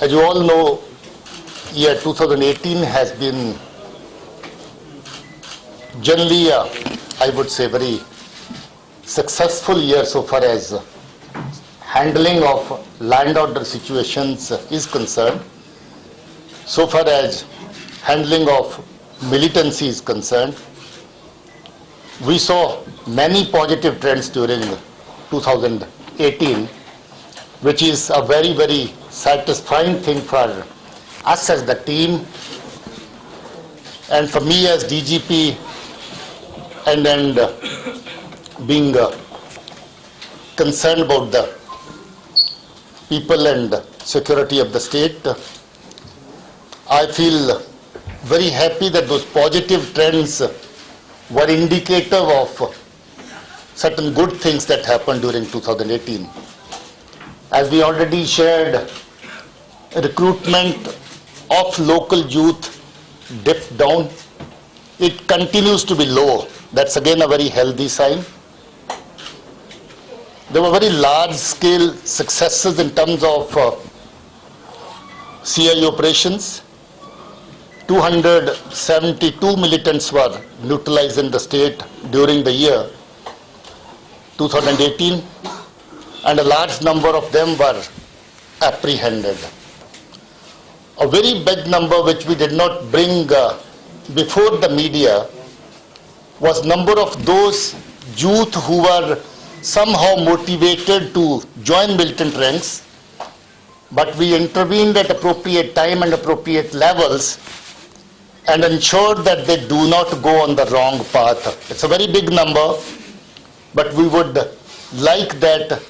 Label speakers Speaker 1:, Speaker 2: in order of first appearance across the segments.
Speaker 1: As you all know, year 2018 has been generally, I would say, very successful year so far as handling of land order situations is concerned. So far as handling of militancy is concerned, we saw many positive trends during 2018, which is a very, very satisfying thing for us as the team and for me as DGP, and being concerned about the people and security of the state. I feel very happy that those positive trends were indicative of certain good things that happened during 2018. As we already shared, recruitment of local youth dipped down. It continues to be low. That's again a very healthy sign. There were very large-scale successes in terms of CI operations. 272 militants were neutralized in the state during the year 2018, and a large number of them were apprehended. A very big number which we did not bring before the media was number of those youth who were somehow motivated to join militant ranks, but we intervened at appropriate time and appropriate levels and ensured that they do not go on the wrong path. It's a very big number, but we would like that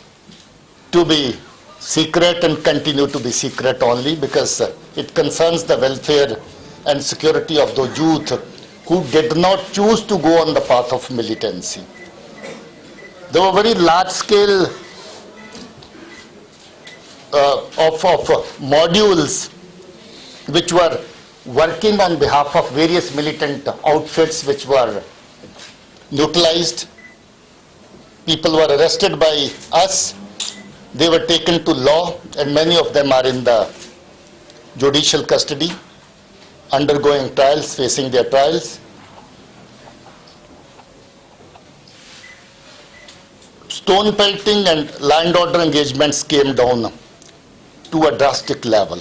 Speaker 1: to be secret and continue to be secret only, because it concerns the welfare and security of those youth who did not choose to go on the path of militancy. There were very large-scale of modules which were working on behalf of various militant outfits which were neutralized. People were arrested by us. They were taken to law, and many of them are in the judicial custody, undergoing trials, facing their trials. Stone pelting and land order engagements came down to a drastic level.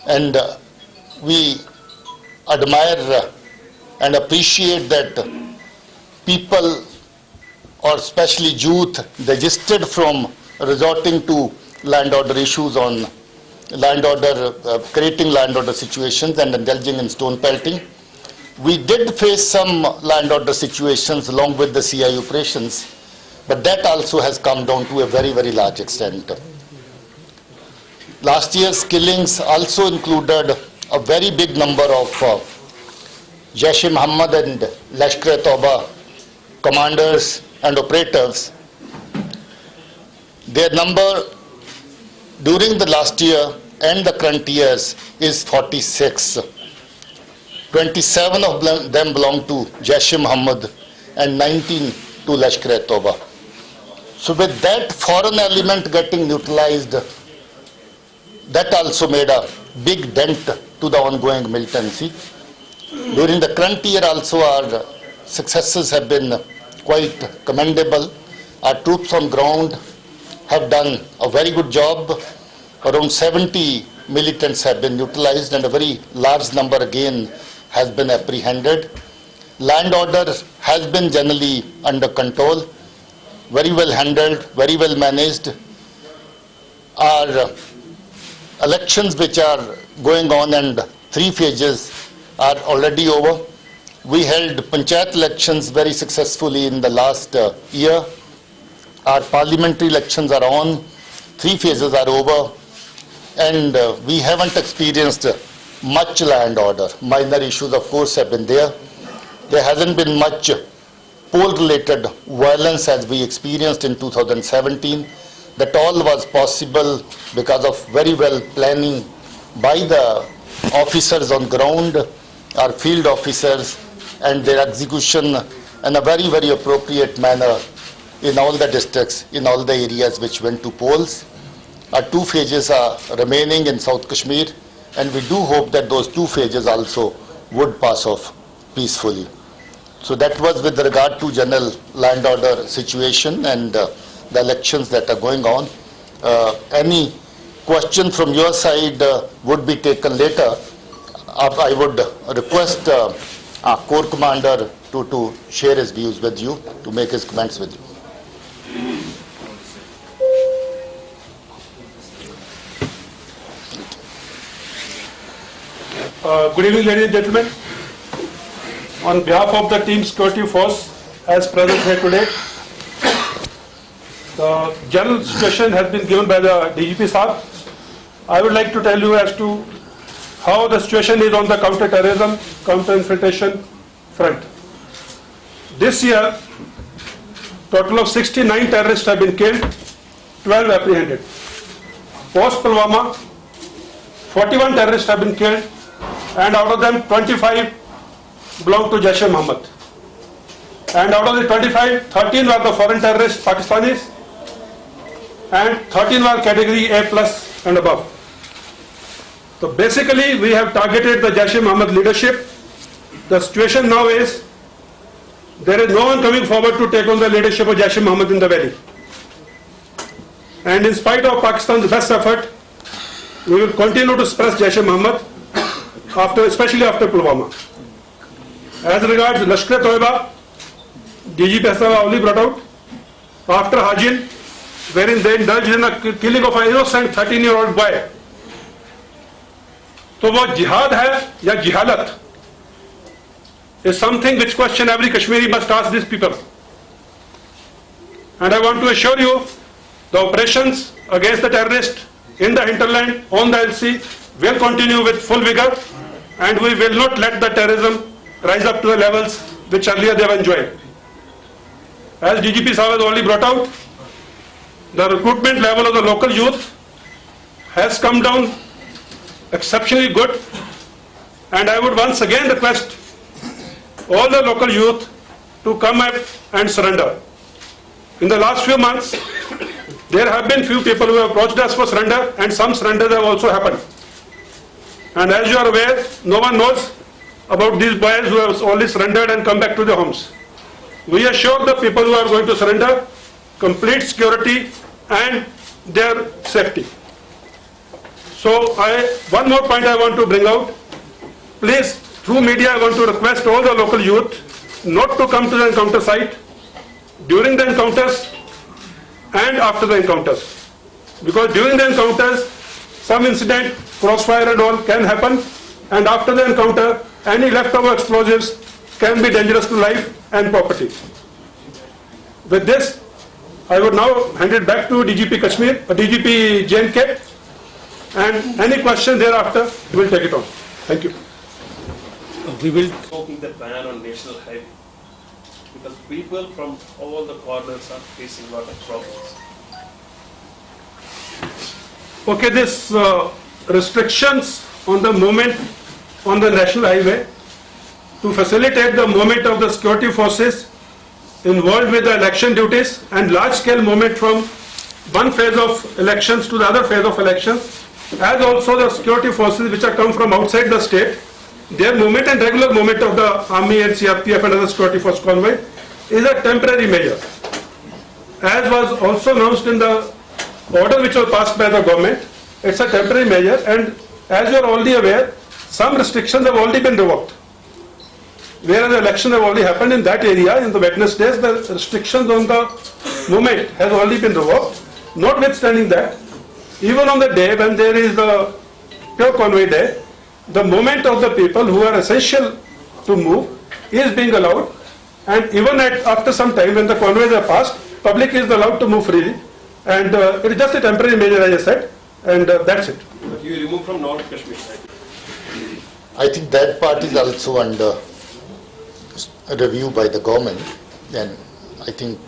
Speaker 1: And we admire and appreciate that people, or especially youth, desisted from resorting to land order issues on land order, creating land order situations and indulging in stone pelting. We did face some land order situations along with the CI operations, but that also has come down to a very, very large extent. Last year's killings also included a very big number of Jaish-e-Mohammed and Lashkar-e-Toiba commanders and operatives. Their number during the last year and the current years is 46. 27 of them belong to Jaish-e-Mohammed and 19 to Lashkar-e-Toiba. So with that foreign element getting neutralized, that also made a big dent to the ongoing militancy. During the current year also our successes have been quite commendable. Our troops on ground have done a very good job. Around 70 militants have been neutralized and a very large number again has been apprehended. Land order has been generally under control, very well handled, very well managed. Our elections which are going on and 3 phases are already over. We held panchayat elections very successfully in the last year. Our parliamentary elections are on, 3 phases are over, and we haven't experienced much land order. Minor issues of course have been there. There hasn't been much poll-related violence as we experienced in 2017. That all was possible because of very well planning by the officers on ground, our field officers, and their execution in a very, very appropriate manner in all the districts, in all the areas which went to polls. 2 phases are remaining in South Kashmir, and we do hope that those 2 phases also would pass off peacefully. So that was with regard to general land order situation and the elections that are going on. Any question from your side would be taken later. I would request our Corps Commander to share his views with you, to make his comments with you.
Speaker 2: Good evening, ladies and gentlemen. On behalf of the Team Security Force as present here today, the general situation has been given by the DGP Saab. I would like to tell you as to how the situation is on the counter-terrorism, counter-infiltration front. This year, total of 69 terrorists have been killed, 12 apprehended. Post Pulwama, 41 terrorists have been killed, and out of them 25 belong to Jaish-e-Mohammed. And out of the 25, 13 were the foreign terrorists, Pakistanis, and 13 were category A plus and above. So basically we have targeted the Jaish-e-Mohammed leadership. The situation now is there is no one coming forward to take on the leadership of Jaish-e-Mohammed in the valley. And in spite of Pakistan's best effort, we will continue to suppress Jaish-e-Mohammed, especially after Pulwama. As regards Lashkar-e-Toiba, DGP has only brought out after Hajin, wherein they indulged in a killing of an innocent 13-year-old boy. So what jihad hai ya jihalat is something which question every Kashmiri must ask these people. And I want to assure you, the operations against the terrorists in the hinterland on the LC will continue with full vigor, and we will not let the terrorism rise up to the levels which earlier they have enjoyed. As DGP Saab has already brought out, the recruitment level of the local youth has come down exceptionally good, and I would once again request all the local youth to come up and surrender. In the last few months, there have been few people who have approached us for surrender, and some surrenders have also happened. And as you are aware, no one knows about these boys who have only surrendered and come back to their homes. We assure the people who are going to surrender complete security and their safety. So one more point I want to bring out. Please, through media, I want to request all the local youth not to come to the encounter site during the encounters and after the encounters. Because during the encounters, some incident, crossfire and all can happen, and after the encounter, any leftover explosives can be dangerous to life and property. With this, I would now hand it back to DGP Kashmir, DGP J&K, and any question thereafter, we will take it on. Thank you.
Speaker 3: We will taking the ban on national highway because people from all the corners are facing a lot of problems.
Speaker 2: Okay, this restrictions on the movement on the national highway to facilitate the movement of the security forces involved with the election duties and large-scale movement from one phase of elections to the other phase of elections, as also the security forces which are come from outside the state, their movement and regular movement of the army and CRPF and other security force convoy is a temporary measure. As was also announced in the order which was passed by the government, it's a temporary measure, and as you are already aware, some restrictions have already been revoked. Whereas the elections have already happened in that area, in the Wednesdays, the restrictions on the movement has already been revoked. Notwithstanding that, even on the day when there is the pure convoy day, the movement of the people who are essential to move is being allowed, and even after some time when the convoys are passed, public is allowed to move freely, and it is just a temporary measure, as I said, and that's it.
Speaker 3: But you remove from North Kashmir, right?
Speaker 1: I think that part is also under review by the government, and I think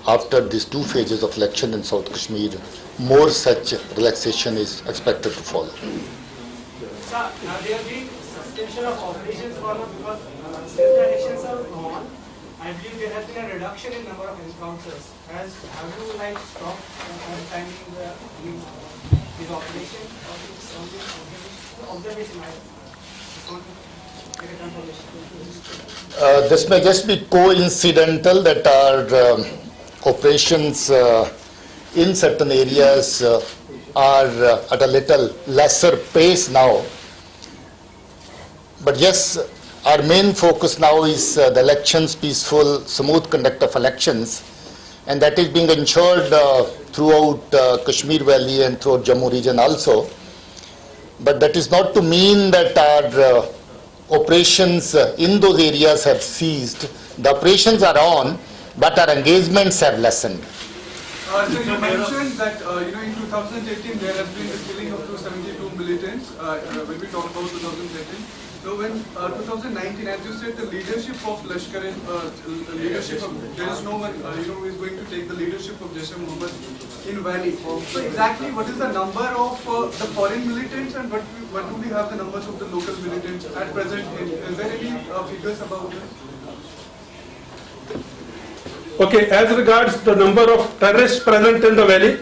Speaker 1: after these 2 phases of election in South Kashmir, more such relaxation is expected to follow.
Speaker 4: Sir, there will be suspension of operations for because since the elections are on I believe there has been a reduction in number of encounters. Have you stopped timing these operations or these observation items? Just want to get a confirmation.
Speaker 1: This may just be coincidental that our operations in certain areas are at a little lesser pace now. But yes, our main focus now is the elections, peaceful, smooth conduct of elections, and that is being ensured throughout Kashmir Valley and throughout Jammu region also. But that is not to mean that our operations in those areas have ceased. The operations are on, but our engagements have lessened.
Speaker 5: So you mentioned that in 2018 there has been the killing of 272 militants. When we talk about 2018, so when 2019, as you said, the leadership of there is no one who is going to take the leadership of Muhammad in Valley. So exactly what is the number of the foreign militants and what do we have the numbers of the local militants at present? Is there any figures about that?
Speaker 2: Okay, as regards the number of terrorists present in the valley,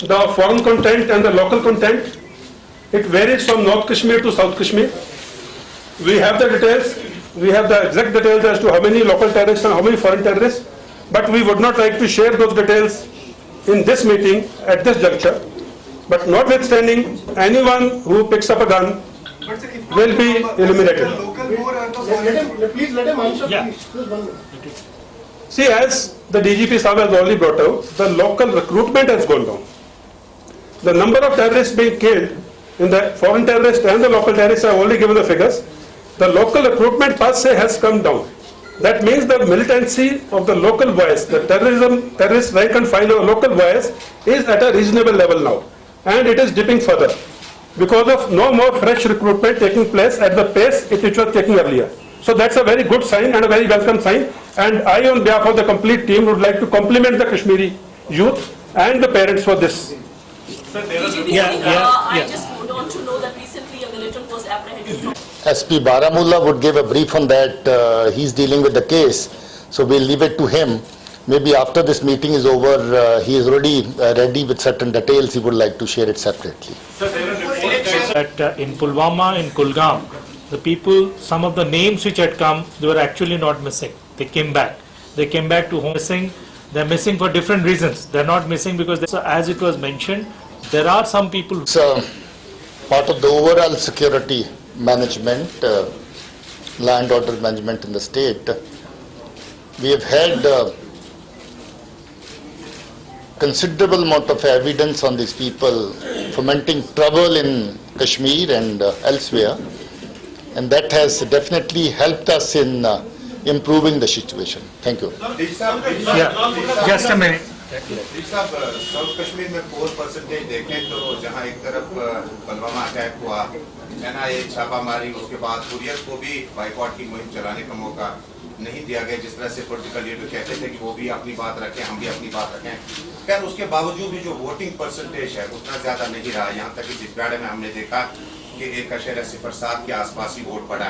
Speaker 2: the foreign content and the local content, it varies from North Kashmir to South Kashmir. We have the details, we have the exact details as to how many local terrorists and how many foreign terrorists, but we would not like to share those details in this meeting at this juncture. But notwithstanding, anyone who picks up a gun will be eliminated.
Speaker 5: Please let him answer.
Speaker 2: Yeah. See, as the DGP Saab has already brought out, the local recruitment has gone down. The number of terrorists being killed in the foreign terrorists and the local terrorists, I have already given the figures. The local recruitment per se has come down. That means the militancy of the local boys, the terrorist rank and file of local boys is at a reasonable level now. And it is dipping further because of no more fresh recruitment taking place at the pace which was taking earlier. So that's a very good sign and a very welcome sign. And I, on behalf of the complete team, would like to compliment the Kashmiri youth and the parents for this.
Speaker 6: I just would want to know that recently a militant was apprehended from
Speaker 1: SP Baramulla would give a brief on that. He's dealing with the case, so we'll leave it to him. Maybe after this meeting is over, he is already ready with certain details. He would like to share it separately.
Speaker 7: That in Pulwama, in Kulgam, the people, some of the names which had come, they were actually not missing. They came back. They came back to home missing. They're missing for different reasons. They're not missing because, as it was mentioned, there are some people.
Speaker 1: It's part of the overall security management, land order management in the state. We have had considerable amount of evidence on these people fomenting trouble in Kashmir and elsewhere, and that has definitely helped us in improving the situation. Thank you.
Speaker 7: Yeah, just a minute.
Speaker 8: South Kashmir में 4% देखें तो जहां एक तरफ Pulwama attack हुआ, NIA छापा मारी, उसके बाद हुर्रियत को भी बाइकआउट की मुहिम चलाने का मौका नहीं दिया गया, जिस तरह से पॉलिटिकल लीडर कहते थे कि वो भी अपनी बात रखें, हम भी अपनी बात रखें। खैर उसके बावजूद भी जो वोटिंग परसेंटेज है उतना ज्यादा नहीं रहा। यहाँ तक कि जिसबाड़े में हमने देखा कि 1.07 के आसपास ही वोट पड़ा।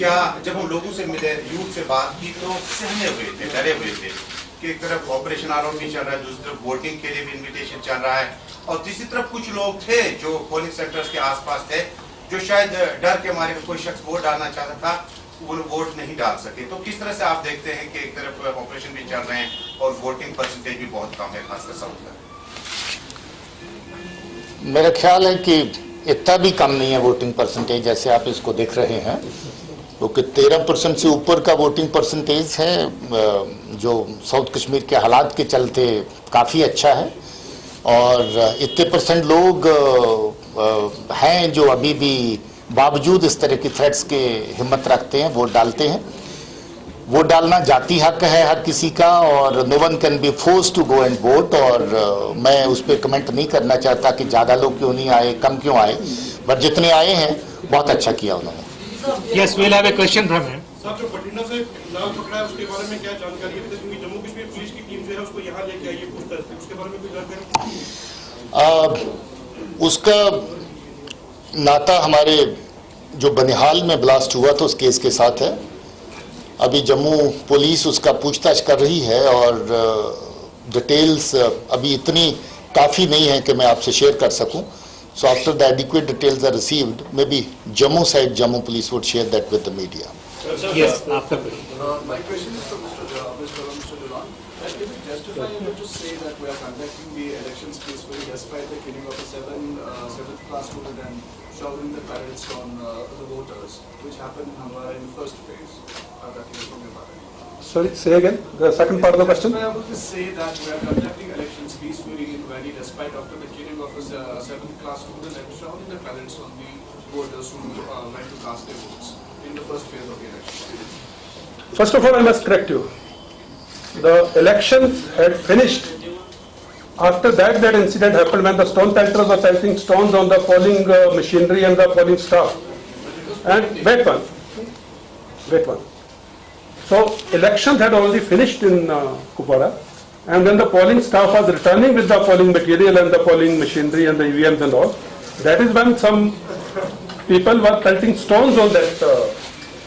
Speaker 8: क्या जब हम लोगों से मिले, यूथ से बात की, तो सहमे हुए थे, डरे हुए थे कि एक तरफ ऑपरेशन आर भी चल रहा है, दूसरी तरफ वोटिंग के लिए भी इन्विटेशन चल रहा है, और तीसरी तरफ कुछ लोग थे जो पोलिंग सेंटर्स के आसपास थे, जो शायद डर के मारे में कोई शख्स वोट डालना चाहता था, वो वोट नहीं डाल सके। तो किस तरह से आप देखते हैं कि एक तरफ ऑपरेशन भी चल रहे हैं और वोटिंग परसेंटेज भी बहुत कम है, खासकर साउथ में?
Speaker 1: मेरा ख्याल है कि इतना भी कम नहीं है वोटिंग परसेंटेज जैसे आप इसको देख रहे हैं, क्योंकि 13% से ऊपर का वोटिंग परसेंटेज है, जो साउथ कश्मीर के हालात के चलते काफ़ी अच्छा है, और इतने परसेंट लोग हैं जो अभी भी बावजूद इस तरह की थ्रेट्स के हिम्मत रखते हैं, वोट डालते हैं। वोट डालना जाती हक है हर किसी का, और no one can be force to go and vote. और मैं उस पर कमेंट नहीं करना चाहता कि ज़्यादा लोग क्यों नहीं आए, कम क्यों आए, बट जितने आए हैं बहुत अच्छा किया उन्होंने।
Speaker 7: Yes, we'll have a question from him.
Speaker 9: Sir, जो बठिंडा से नाम पकड़ा है उसके बारे में क्या जानकारी है? क्योंकि जम्मू कश्मीर पुलिस की टीम जो है उसको यहाँ लेके आई है पूछताछ, उसके बारे में कोई जानकारी?
Speaker 1: उसका नाता हमारे जो बनिहाल में ब्लास्ट हुआ था उस केस के साथ है, अभी जम्मू पुलिस उसका पूछताछ कर रही है और डिटेल्स अभी इतनी काफ़ी नहीं है कि मैं आपसे शेयर कर सकूं. So after the adequate details are received, maybe Jammu side, Jammu police would share that with the media.
Speaker 7: Yes, after.
Speaker 5: My question is for Mr. Duran. Is it justifiable to say that we are conducting the elections peacefully despite the killing of a seventh class student and showering the parrots on the voters, which happened in Handwara in the first phase of that election?
Speaker 2: Sorry, say again, the second part of the question.
Speaker 5: Am I able to say that we are conducting elections peacefully in Valley despite after the killing of a seventh class student and showering the parrots on the voters who went to cast their votes in the first phase of the election?
Speaker 2: First of all, I must correct you. The elections had finished. After that, that incident happened when the stone pelters were pelting stones on the polling machinery and the polling staff. And wait one. So elections had already finished in Kupwara, and when the polling staff was returning with the polling material and the polling machinery and the EVMs and all, that is when some people were pelting stones on that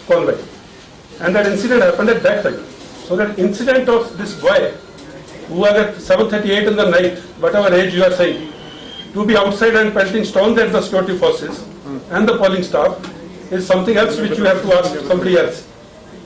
Speaker 2: convoy. And that incident happened at that time. So that incident of this boy, who was at 7:38 in the night, whatever age you are saying, to be outside and pelting stones at the security forces and the polling staff is something else which you have to ask somebody else.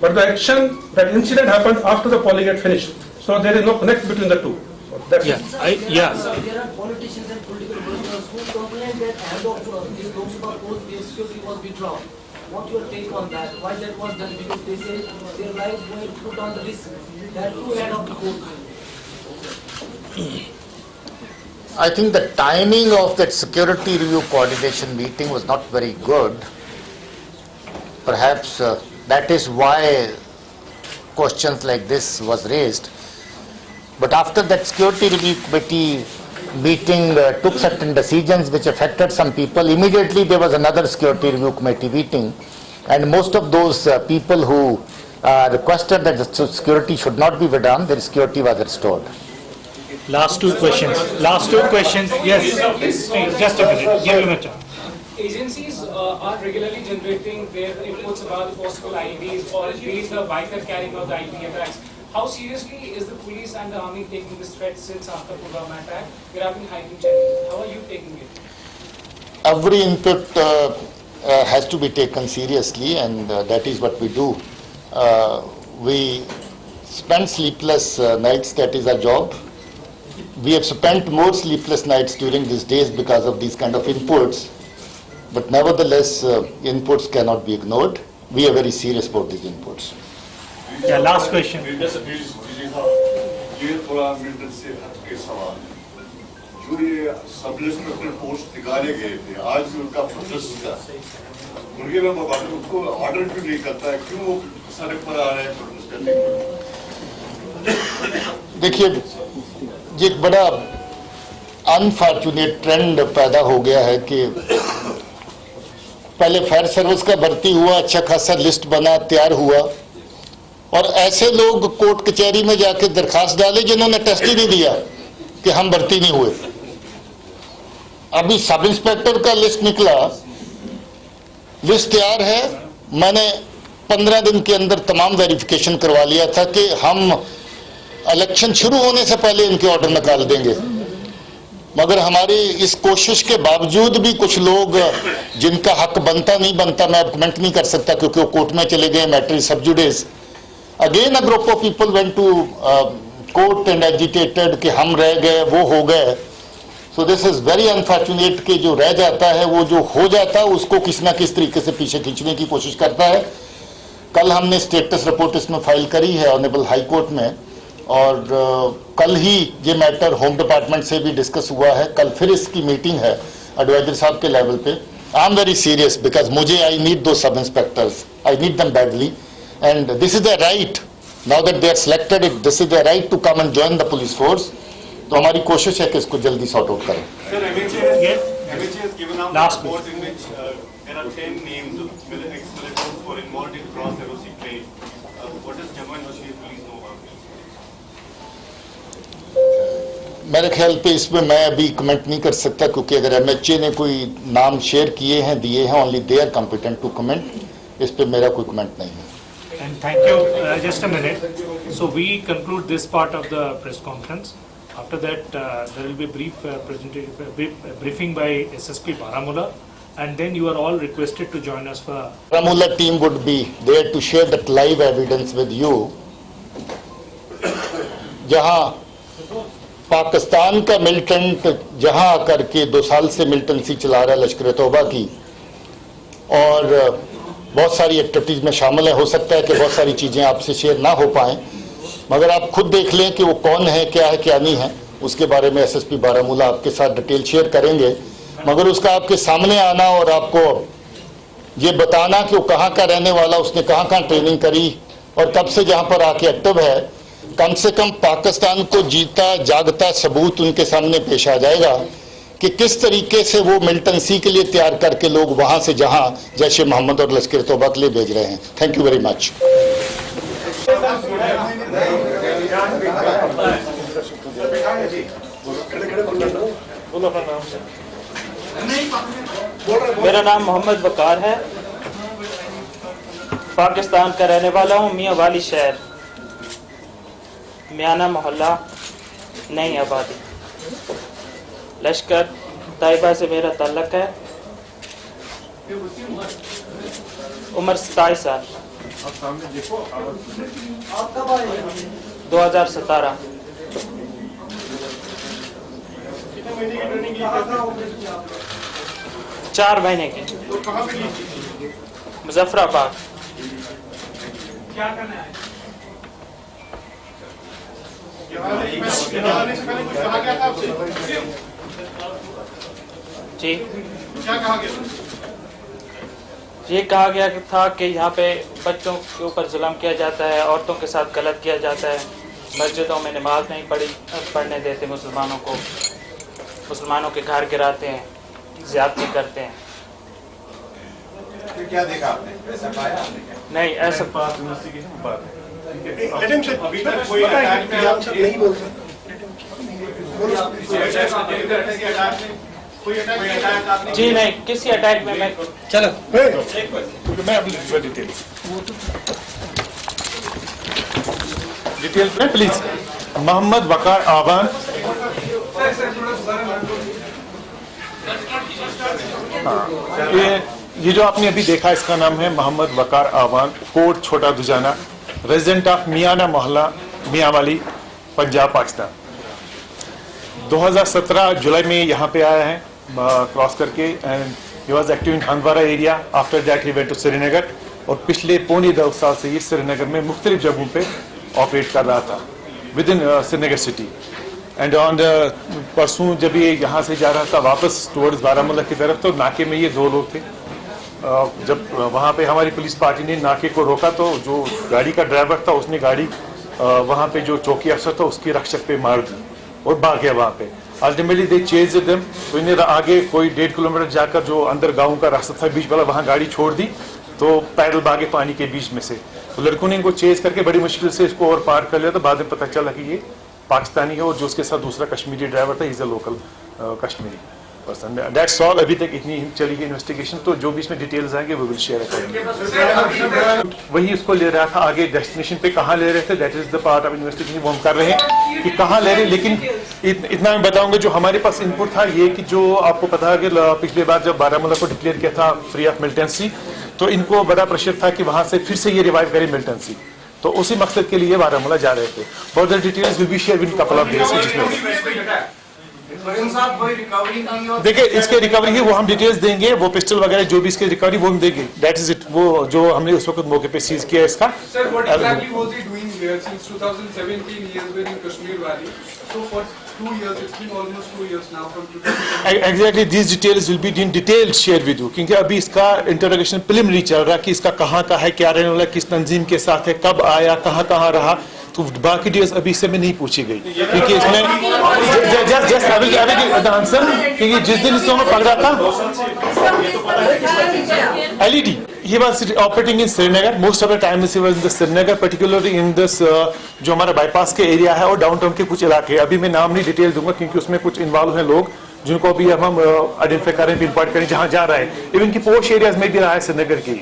Speaker 2: But the action, that incident happened after the polling had finished. So there is no connect between the two. So that's it.
Speaker 4: So there are politicians and political prisoners who complain that ahead of this Lok Sabha polls, their security was withdrawn. What's your take on that? Why that was done? Because they say their lives were put on the risk. That too ahead of the polls.
Speaker 1: I think the timing of that security review coordination meeting was not very good. Perhaps that is why questions like this was raised. But after that security review committee meeting took certain decisions which affected some people, immediately there was another security review committee meeting, and most of those people who requested that the security should not be withdrawn, their security was restored.
Speaker 7: Last two questions. Yes, just a minute. Give him a chance.
Speaker 10: Agencies are regularly generating their reports about possible IEDs or at least the biker carrying out the IED attacks. How seriously is the police and the army taking this threat since after Pulwama attack? There have been heightened challenges. How are you taking it?
Speaker 1: Every input has to be taken seriously, and that is what we do. We spend sleepless nights, that is our job. We have spent more sleepless nights during these days because of these kind of inputs. But nevertheless, inputs cannot be ignored. We are very serious about these inputs.
Speaker 7: Yeah, last question.
Speaker 11: ये थोड़ा militancy के सवाल जो ये सब list में अपने post निकाले गए थे आज भी उनका प्रोसेस था उनके में उनको ऑर्डर क्यों नहीं करता है क्यों वो सड़क पर आ रहे हैं प्रोटेस्ट करने के लिए
Speaker 1: देखिए ये एक बड़ा अनफॉर्चुनेट ट्रेंड पैदा हो गया है कि पहले फायर सर्विस का भर्ती हुआ अच्छा खासा लिस्ट बना तैयार हुआ और ऐसे लोग कोर्ट कचहरी में जाके दरखास्त डाले जिन्होंने टेस्ट ही नहीं दिया कि हम भर्ती नहीं हुए। अभी सब इंस्पेक्टर का लिस्ट निकला, लिस्ट तैयार है, मैंने 15 दिन के अंदर तमाम वेरिफिकेशन करवा लिया था कि हम इलेक्शन शुरू होने से पहले इनके ऑर्डर निकाल देंगे, मगर हमारी इस कोशिश के बावजूद भी कुछ लोग जिनका हक बनता नहीं बनता, मैं अब कमेंट नहीं कर सकता क्योंकि वो कोर्ट में चले गए, matter is sub again a group of people went to court and agitated कि हम रह गए, वो हो गए। So this is very unfortunate कि जो रह जाता है वो जो हो जाता है उसको किसी ना किस तरीके से पीछे खींचने की कोशिश करता है। कल हमने स्टेटस रिपोर्ट इसमें फाइल करी है ऑनरेबल हाई कोर्ट में और कल ही ये मैटर होम डिपार्टमेंट से भी डिस्कस हुआ है। कल फिर इसकी मीटिंग है एडवाइजर साहब के लेवल पे। I am very serious because मुझे आई नीड दो sub inspectors, I need them badly and this is the right now that they are selected it, this is the right to come and join the police force. तो हमारी कोशिश है कि इसको जल्दी sort out करें। मेरे ख्याल पे इसमें मैं अभी कमेंट नहीं कर सकता क्योंकि अगर एमएचए ने कोई नाम शेयर किए हैं दिए हैं, only they are competent to comment, इस पे मेरा कोई कमेंट नहीं है।
Speaker 7: Thank you. Just a minute. So we conclude this part of the press conference. After that, there will be a brief briefing by SSP Baramulla, and then you are all requested to join us for.
Speaker 1: Baramulla team would be there to share that live evidence with you. जहां पाकिस्तान का militant जहां आकर के 2 साल से militancy चला रहा है लश्कर-ए-तोबा की, और बहुत सारी एक्टिविटीज में शामिल है। हो सकता है कि बहुत सारी चीजें आपसे शेयर ना हो पाएं, मगर आप खुद देख लें कि वो कौन है, क्या नहीं है। उसके बारे में एसएसपी बारामूला आपके साथ डिटेल शेयर करेंगे, मगर उसका आपके सामने आना और आपको ये बताना कि वो कहाँ का रहने वाला, उसने कहाँ ट्रेनिंग करी और कब से जहाँ पर आके एक्टिव है, कम से कम पाकिस्तान को जीता जागता सबूत उनके सामने पेश आ जाएगा कि किस तरीके से वो मिलिटेंसी के लिए तैयार करके लोग वहाँ से जहाँ जैश ए मोहम्मद और लश्कर-ए-तोबा के लिए भेज रहे हैं। Thank you very much.
Speaker 12: मेरा नाम मोहम्मद वकार है, पाकिस्तान का रहने वाला हूँ। मियांवाली शहर, मियाना मोहल्ला, नई आबादी, लश्कर-ए-तोइबा से मेरा ताल्लुक है। उम्र 27 साल, 2017। चार महीने की। मुजफ्फराबाद। जी, ये कहा गया था कि यहाँ पे बच्चों के ऊपर जुल्म किया जाता है, औरतों के साथ गलत किया जाता है, मस्जिदों में नमाज नहीं पढ़ने देते मुसलमानों को, मुसलमानों के घर गिराते हैं, ज़्यादती करते हैं।
Speaker 8: क्या देखा आपने? ऐसा पाया आपने?
Speaker 12: नहीं, ऐसा जी नहीं, किसी अटैक में मैं
Speaker 13: चलो
Speaker 9: मैं अपनी डिटेल में प्लीज। मोहम्मद वकार आवान, ये जो आपने अभी देखा इसका नाम है मोहम्मद वकार आवान, कोट छोटा दुजाना, रेजिडेंट ऑफ मियाना मोहल्ला, मियांवाली, पंजाब, पाकिस्तान। 2017 जुलाई में यहाँ पे आया है क्रॉस करके, and he was active in Handwara area. After that he went to Srinagar, और पिछले पौने 2 साल से ये श्रीनगर में मुख्तलिफ जगहों पे ऑपरेट कर रहा था with in Srinagar city. And on परसों जब ये यहाँ से जा रहा था वापस टुवर्ड्स बारामुल्ला की तरफ, तो नाके में ये 2 लोग थे। जब वहाँ पे हमारी पुलिस पार्टी ने नाके को रोका, तो जो गाड़ी का ड्राइवर था उसने गाड़ी वहाँ पे जो चौकी अफसर था उसकी रक्षक पे मार दी और भाग गया वहाँ पे। अल्टीमेटली दे चेज्ड देम, तो इन्हें आगे कोई 1.5 किलोमीटर जाकर जो अंदर गाँव का रास्ता था बीच वाला, वहाँ गाड़ी छोड़ दी, तो पैदल भागे पानी के बीच में से। तो लड़कों ने इनको चेज करके बड़ी मुश्किल से इसको और पार कर लिया, तो बाद में पता चला कि ये पाकिस्तानी है, और जो उसके साथ दूसरा कश्मीरी ड्राइवर था, is a local Kashmiri person. That's all. अभी तक इतनी चली गई इन्वेस्टिगेशन, तो जो भी इसमें डिटेल्स आएंगे वो विल शेयर अकॉर्डिंगली। वही उसको ले रहा था आगे डेस्टिनेशन पे, कहाँ ले रहे थे, that is the part of investigation वो हम कर रहे हैं कि कहाँ ले रहे हैं। लेकिन इतना मैं बताऊंगा, जो हमारे पास इनपुट था ये कि जो आपको पता है कि पिछली बार जब बारामुल्ला को डिक्लेयर किया था फ्री ऑफ मिलिटेंसी, तो इनको बड़ा प्रेशर था कि वहां से फिर से ये रिवाइव करे मिलिटेंसी, तो उसी मकसद के लिए बारामुल्ला जा रहे थे। Further details will be share with couple of days. देखिए इसके रिकवरी है वो हम डिटेल्स देंगे, वो पिस्टल वगैरह जो भी इसके रिकवरी वो हम देंगे। दैट इज इट, वो जो हमने उस वक्त मौके पे सीज किया इसका।
Speaker 5: Sir, what exactly was he doing here since 2017? He has been in Kashmir Valley. So for 2 years, it's been almost 2 years now from 2017.
Speaker 9: Exactly, these details will be in detail share with you, क्योंकि अभी इसका interrogation preliminary चल रहा है कि इसका कहाँ का है, क्या रहने वाला, किस तंजीम के साथ है, कब आया, कहाँ रहा, तो बाकी डिटेल्स अभी इससे में नहीं पूछी गई, क्योंकि इसमें जस्ट आंसर, क्योंकि जिस दिन इसको मैं पकड़ा था LED, he was operating in Srinagar. Most of the time he was in the Srinagar, particularly in this जो हमारा बाईपास के एरिया है और डाउनटाउन के कुछ इलाके। अभी मैं नाम नहीं डिटेल दूंगा क्योंकि उसमें कुछ इन्वॉल्व हैं लोग जिनको अभी हम आइडेंटिफाई करें, पिन पॉइंट करें जहाँ जा रहा है। इवन की पोस्ट एरियाज में भी रहा है श्रीनगर की।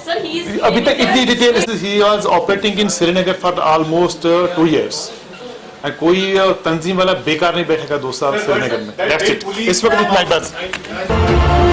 Speaker 6: Sir, he is.
Speaker 9: अभी तक इतनी detail, he was operating in Srinagar for almost 2 years. कोई तंजीम वाला बेकार नहीं बैठेगा 2 साल श्रीनगर में. That's it. इस वक्त इतना ही बस.